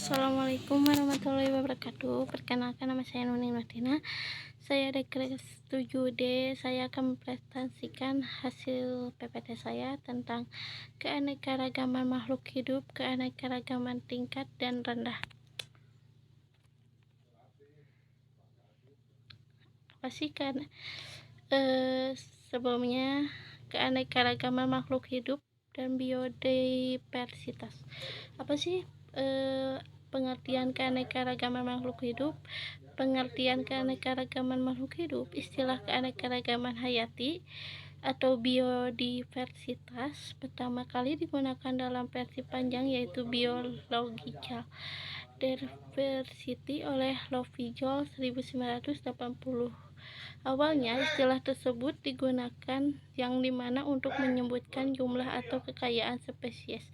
Assalamualaikum warahmatullahi wabarakatuh. Perkenalkan, nama saya Nuning Martina. Saya dari kelas 7D. Saya akan mempresentasikan hasil PPT saya tentang keanekaragaman makhluk hidup, keanekaragaman tingkat dan rendah. Apa sih kan? Sebelumnya, keanekaragaman makhluk hidup dan biodiversitas. Apa sih pengertian keanekaragaman makhluk hidup? Pengertian keanekaragaman makhluk hidup, istilah keanekaragaman hayati atau biodiversitas pertama kali digunakan dalam versi panjang yaitu Biological Diversity oleh Lovejoy 1980. Awalnya istilah tersebut digunakan yang dimana untuk menyebutkan jumlah atau kekayaan spesies.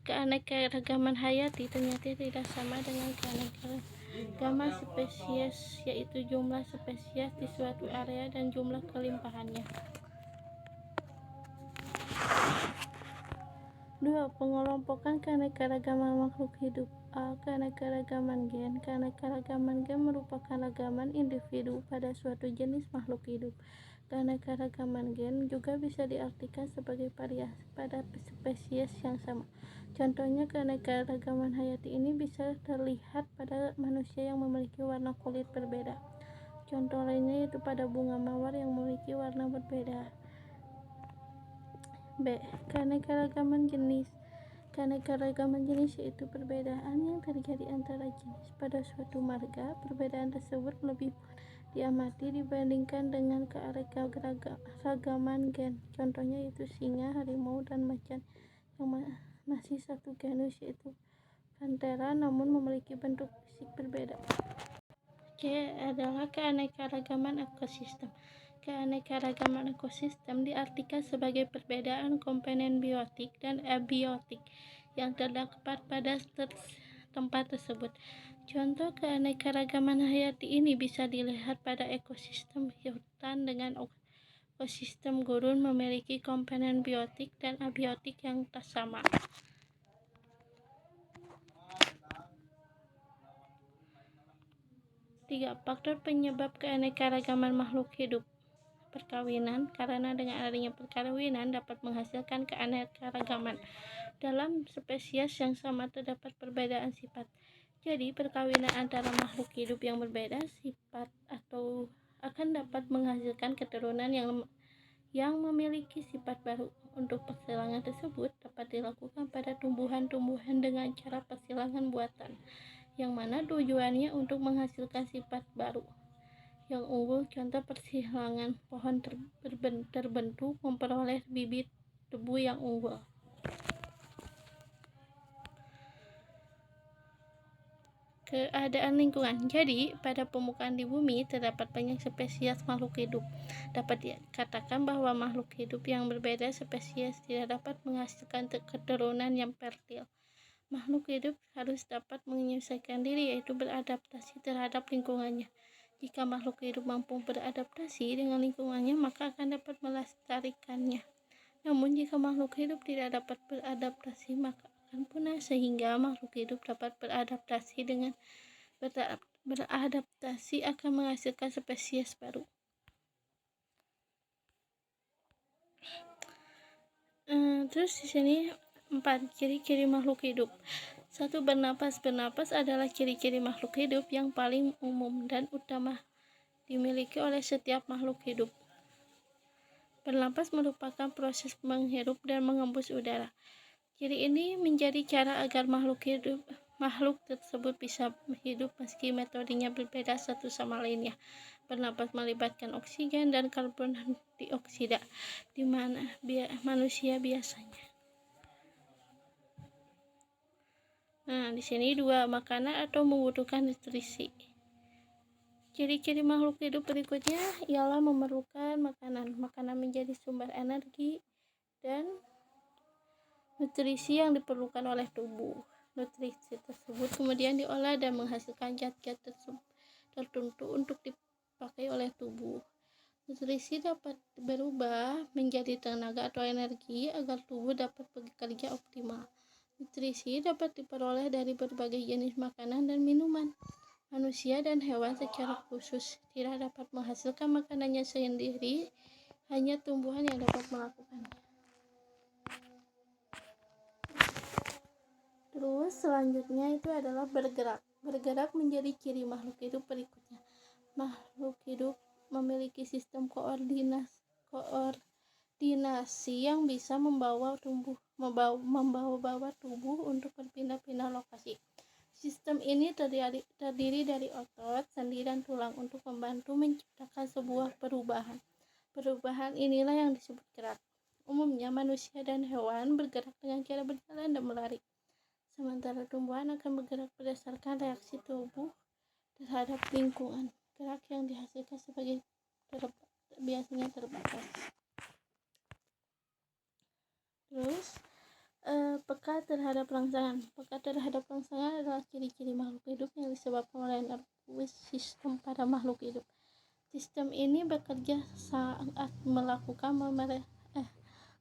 Keanekaragaman hayati ternyata tidak sama dengan keanekaragaman spesies, yaitu jumlah spesies di suatu area dan jumlah kelimpahannya. 2. Pengelompokan keanekaragaman makhluk hidup. A. Keanekaragaman gen. Keanekaragaman gen merupakan ragaman individu pada suatu jenis makhluk hidup. Keanekaragaman gen juga bisa diartikan sebagai variasi pada spesies yang sama. Contohnya, keanekaragaman hayati ini bisa terlihat pada manusia yang memiliki warna kulit berbeda. Contoh lainnya yaitu pada bunga mawar yang memiliki warna berbeda. B. Keanekaragaman jenis. Keanekaragaman jenis yaitu perbedaan yang terjadi antara jenis pada suatu marga. Perbedaan tersebut lebih diamati dibandingkan dengan keanekaragaman gen. Contohnya yaitu singa, harimau, dan macan yang masih satu genus yaitu Panthera namun memiliki bentuk fisik berbeda. C adalah keanekaragaman ekosistem. Keanekaragaman ekosistem diartikan sebagai perbedaan komponen biotik dan abiotik yang terdapat pada tempat tersebut. Contoh keanekaragaman hayati ini bisa dilihat pada ekosistem hutan dengan ekosistem gurun memiliki komponen biotik dan abiotik yang tak sama. 3. Faktor penyebab keanekaragaman makhluk hidup. Perkawinan, karena dengan adanya perkawinan dapat menghasilkan keanekaragaman. Dalam spesies yang sama terdapat perbedaan sifat. Jadi, perkawinan antara makhluk hidup yang berbeda sifat atau akan dapat menghasilkan keturunan yang memiliki sifat baru. Untuk persilangan tersebut dapat dilakukan pada tumbuhan-tumbuhan dengan cara persilangan buatan, yang mana tujuannya untuk menghasilkan sifat baru yang unggul. Contoh persilangan pohon terbentuk memperoleh bibit tebu yang unggul. Keadaan lingkungan. Jadi, pada permukaan di bumi terdapat banyak spesies makhluk hidup. Dapat dikatakan bahwa makhluk hidup yang berbeda spesies tidak dapat menghasilkan keturunan yang fertil. Makhluk hidup harus dapat menyesuaikan diri, yaitu beradaptasi terhadap lingkungannya. Jika makhluk hidup mampu beradaptasi dengan lingkungannya, maka akan dapat melestarikannya. Namun, jika makhluk hidup tidak dapat beradaptasi, maka akan punah, sehingga makhluk hidup dapat beradaptasi dengan beradaptasi akan menghasilkan spesies baru. Terus di sini 4 ciri-ciri makhluk hidup. 1. Bernapas. Bernapas adalah ciri-ciri makhluk hidup yang paling umum dan utama dimiliki oleh setiap makhluk hidup. Bernapas merupakan proses menghirup dan mengembus udara. Ciri ini menjadi cara agar makhluk tersebut bisa hidup meski metodenya berbeda satu sama lainnya. Bernapas melibatkan oksigen dan karbon dioksida, di mana manusia biasanya. Di sini 2. Makanan atau membutuhkan nutrisi. Ciri-ciri makhluk hidup berikutnya ialah memerlukan makanan. Makanan menjadi sumber energi dan nutrisi yang diperlukan oleh tubuh. Nutrisi tersebut kemudian diolah dan menghasilkan zat-zat tertentu untuk dipakai oleh tubuh. Nutrisi dapat berubah menjadi tenaga atau energi agar tubuh dapat bekerja optimal. Nutrisi dapat diperoleh dari berbagai jenis makanan dan minuman. Manusia dan hewan secara khusus tidak dapat menghasilkan makanannya sendiri, hanya tumbuhan yang dapat melakukannya. Terus selanjutnya itu adalah bergerak. Bergerak menjadi ciri makhluk hidup berikutnya. Makhluk hidup memiliki sistem koordinasi yang bisa membawa tubuh untuk berpindah-pindah lokasi. Sistem ini terdiri dari otot, sendi, dan tulang untuk membantu menciptakan sebuah perubahan. Perubahan inilah yang disebut gerak. Umumnya manusia dan hewan bergerak dengan cara berjalan dan berlari. Sementara tumbuhan akan bergerak berdasarkan reaksi tubuh terhadap lingkungan. Gerak yang dihasilkan biasanya terbatas. Terus peka terhadap rangsangan. Peka terhadap rangsangan adalah ciri-ciri makhluk hidup yang disebabkan oleh nervous system pada makhluk hidup. Sistem ini bekerja saat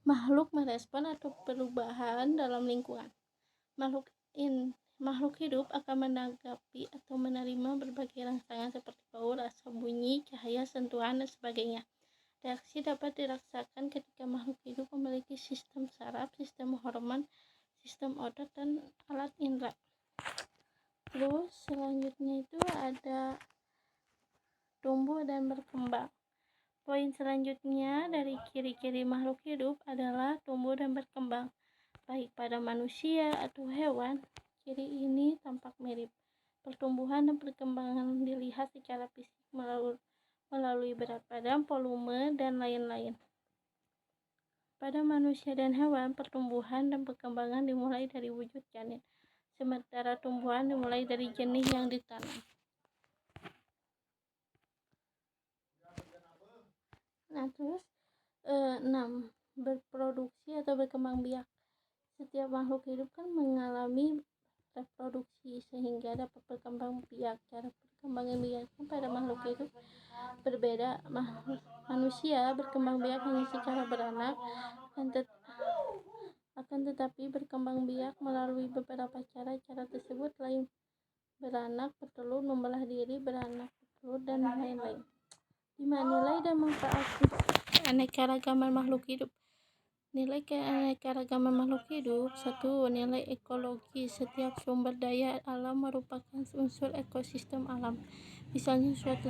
makhluk merespon atau perubahan dalam lingkungan. Makhluk hidup akan menanggapi atau menerima berbagai rangsangan seperti bau, rasa, bunyi, cahaya, sentuhan, dan sebagainya. Reaksi dapat dirasakan ketika makhluk hidup memiliki sistem saraf, sistem hormon, sistem otot, dan alat indera. Terus selanjutnya itu ada tumbuh dan berkembang. Poin selanjutnya dari ciri-ciri makhluk hidup adalah tumbuh dan berkembang. Baik pada manusia atau hewan, ciri ini tampak mirip. Pertumbuhan dan perkembangan dilihat secara fisik melalui berat badan, volume, dan lain-lain. Pada manusia dan hewan, pertumbuhan dan perkembangan dimulai dari wujud janin, sementara tumbuhan dimulai dari jenis yang ditanam. Nah, terus 6. Berproduksi atau berkembang biak. Setiap makhluk hidup kan mengalami reproduksi sehingga dapat berkembang biak. Cara perkembangan biak pada makhluk hidup berbeda. Manusia berkembang biak hanya secara beranak, akan tetapi berkembang biak melalui beberapa cara. Cara tersebut lain beranak, bertelur, membelah diri, beranak, bertelur, dan lain-lain. 5. Nilai dan manfaat keanekaragaman makhluk hidup. Nilai keanekaragaman makhluk hidup. 1. Nilai ekologi. Setiap sumber daya alam merupakan unsur ekosistem alam. Misalnya suatu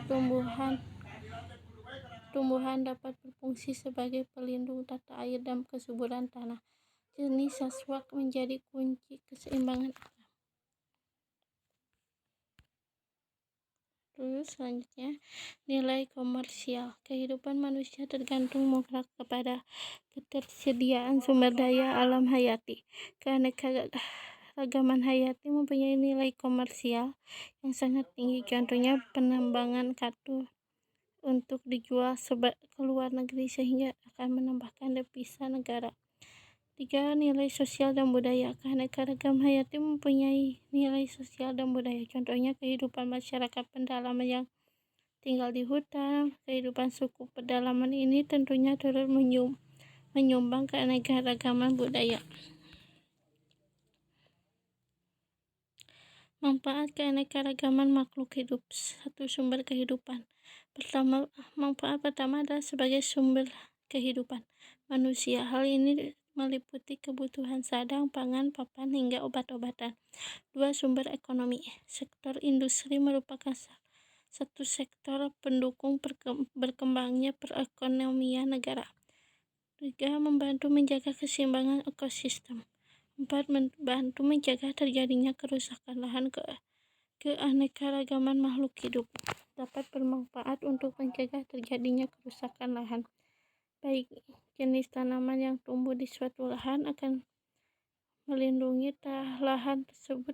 tumbuhan dapat berfungsi sebagai pelindung tata air dan kesuburan tanah. Jenis saswak menjadi kunci keseimbangan alam. Terus selanjutnya nilai komersial. Kehidupan manusia tergantung mutlak kepada ketersediaan sumber daya alam hayati. Keanekaragaman hayati mempunyai nilai komersial yang sangat tinggi. Contohnya penambangan katu untuk dijual ke luar negeri sehingga akan menambahkan devisa negara. 3. Nilai sosial dan budaya. Keanekaragaman hayati mempunyai nilai sosial dan budaya. Contohnya kehidupan masyarakat pedalaman yang tinggal di hutan. Kehidupan suku pedalaman ini tentunya turut menyumbang keanekaragaman budaya. Manfaat keanekaragaman makhluk hidup. 1. Sumber kehidupan. Manfaat pertama adalah sebagai sumber kehidupan manusia. Hal ini meliputi kebutuhan sadang, pangan, papan, hingga obat-obatan. 2. Sumber ekonomi. Sektor industri merupakan satu sektor pendukung berkembangnya perekonomian negara. 3. Membantu menjaga keseimbangan ekosistem. 4. Membantu mencegah terjadinya kerusakan lahan. Keanekaragaman makhluk hidup dapat bermanfaat untuk mencegah terjadinya kerusakan lahan. Baik jenis tanaman yang tumbuh di suatu lahan akan melindungi lahan tersebut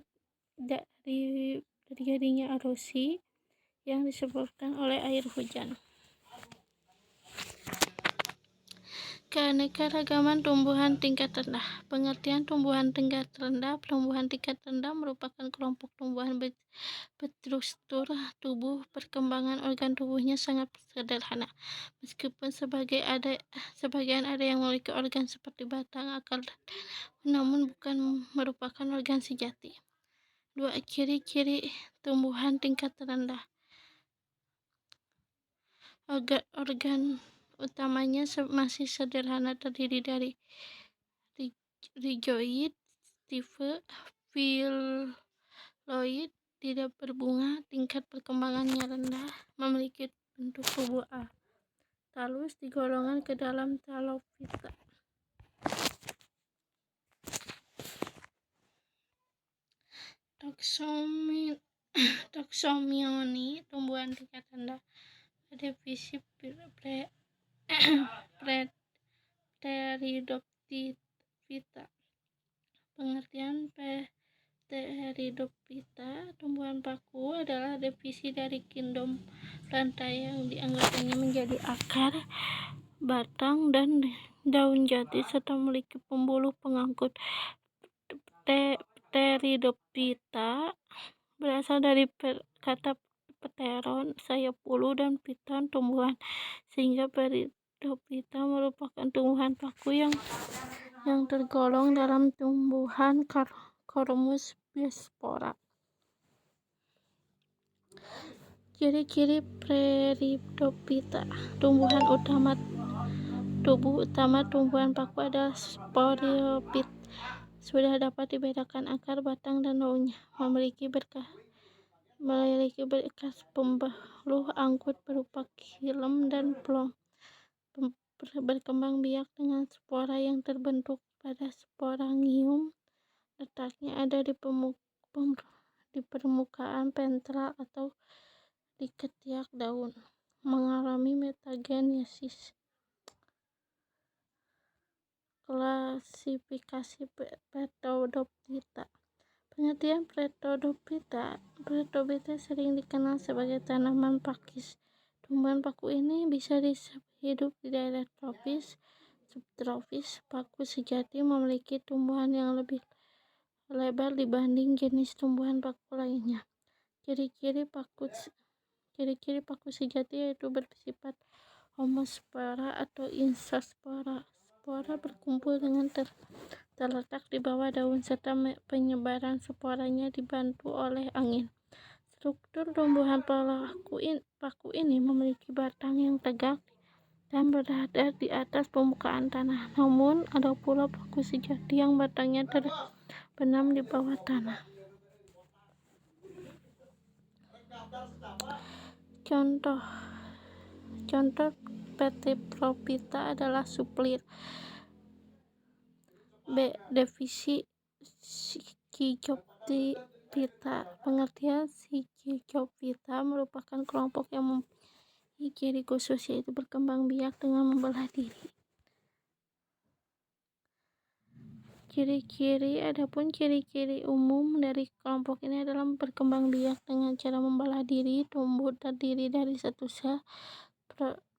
dari terjadinya erosi yang disebabkan oleh air hujan. Keanekaragaman tumbuhan tingkat rendah. Pengertian tumbuhan tingkat rendah. Tumbuhan tingkat rendah merupakan kelompok tumbuhan berstruktur tubuh perkembangan organ tubuhnya sangat sederhana. Meskipun sebagian ada yang memiliki organ seperti batang, akar, dan namun bukan merupakan organ sejati. 2. Ciri-ciri tumbuhan tingkat rendah. Organ utamanya masih sederhana, terdiri dari rizoid, stipe, phylloid, tidak berbunga, tingkat perkembangannya rendah, memiliki bentuk tubuh talus di golongan ke dalam Talophyta. Taxonomy tumbuhan tingkat rendah. Divisi Pteridophyta. Pengertian Pteridophyta, tumbuhan paku, adalah divisi dari kingdom rantai yang dianggapnya menjadi akar, batang, dan daun jati serta memiliki pembuluh pengangkut. Pteridophyta berasal dari kata pteron, sayap bulu, dan phyton, tumbuhan, sehingga Pteridophyta merupakan tumbuhan paku yang tergolong dalam tumbuhan Chromis bispora. Ciri-ciri Pteridophyta. Tubuh utama tumbuhan paku adalah sporophyte. Sudah dapat dibedakan akar, batang, dan daunnya. Memiliki berkas pembuluh angkut berupa xilem dan phloem. Berkembang biak dengan spora yang terbentuk pada sporangium. Letaknya ada di permukaan ventral atau di ketiak daun. Mengalami metagenesis. Klasifikasi Pteridophyta. Pengertian Pteridophyta sering dikenal sebagai tanaman pakis. Tumbuhan paku ini bisa hidup di daerah tropis, subtropis. Paku sejati memiliki tumbuhan yang lebih lebar dibanding jenis tumbuhan paku lainnya. Ciri-ciri paku sejati yaitu bersifat homospora atau izospora. Spora berkumpul dengan terletak di bawah daun serta penyebaran sporanya dibantu oleh angin. Struktur tumbuhan paku ini memiliki batang yang tegak dan berada di atas permukaan tanah. Namun ada pula paku sejati yang batangnya terbenam di bawah tanah. Contoh Pteridophyta adalah Suplir. B. Divisi Schizophyta. Pengertian Schizophyta merupakan kelompok yang mempunyai ciri khusus, yaitu berkembang biak dengan membelah diri. Adapun ciri-ciri umum dari kelompok ini adalah berkembang biak dengan cara membelah diri, tumbuh terdiri dari satu sel,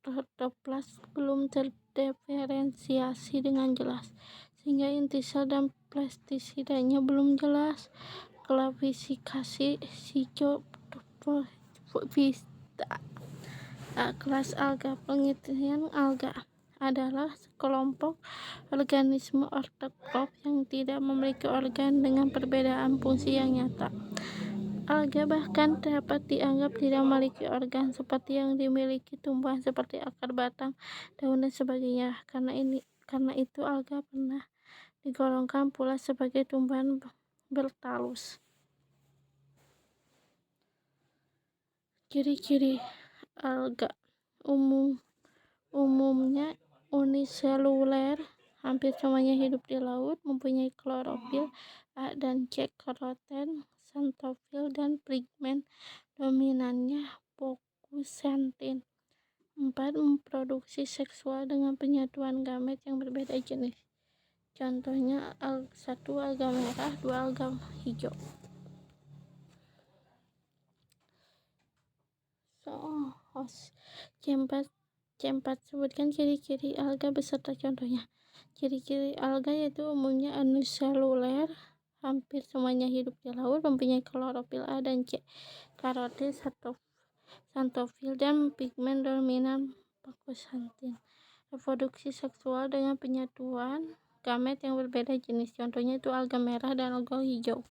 protoplas belum terdiferensiasi dengan jelas, sehingga inti sel dan plastisidanya belum jelas. Klasifikasi Schizophyta. Kelas alga. Pengertian alga adalah kelompok organisme ortotrof yang tidak memiliki organ dengan perbedaan fungsi yang nyata. Alga bahkan dapat dianggap tidak memiliki organ seperti yang dimiliki tumbuhan seperti akar, batang, daun, dan sebagainya. Karena itu alga pernah digolongkan pula sebagai tumbuhan bertalus. Ciri-ciri alga umumnya uniseluler, hampir semuanya hidup di laut, mempunyai klorofil A dan C, karoten, xanthofil, dan pigmen dominannya fokusentin. 4. Memproduksi seksual dengan penyatuan gamet yang berbeda jenis. Contohnya 1. Alga merah, 2. Alga hijau. C4 sebutkan ciri-ciri alga beserta contohnya. Ciri-ciri alga yaitu umumnya uniseluler, hampir semuanya hidup di laut, mempunyai klorofil A dan C, karoten, xanthofil, dan pigmen dominan fokusentin. Reproduksi seksual dengan penyatuan gamet yang berbeda jenis. Contohnya itu alga merah dan alga hijau.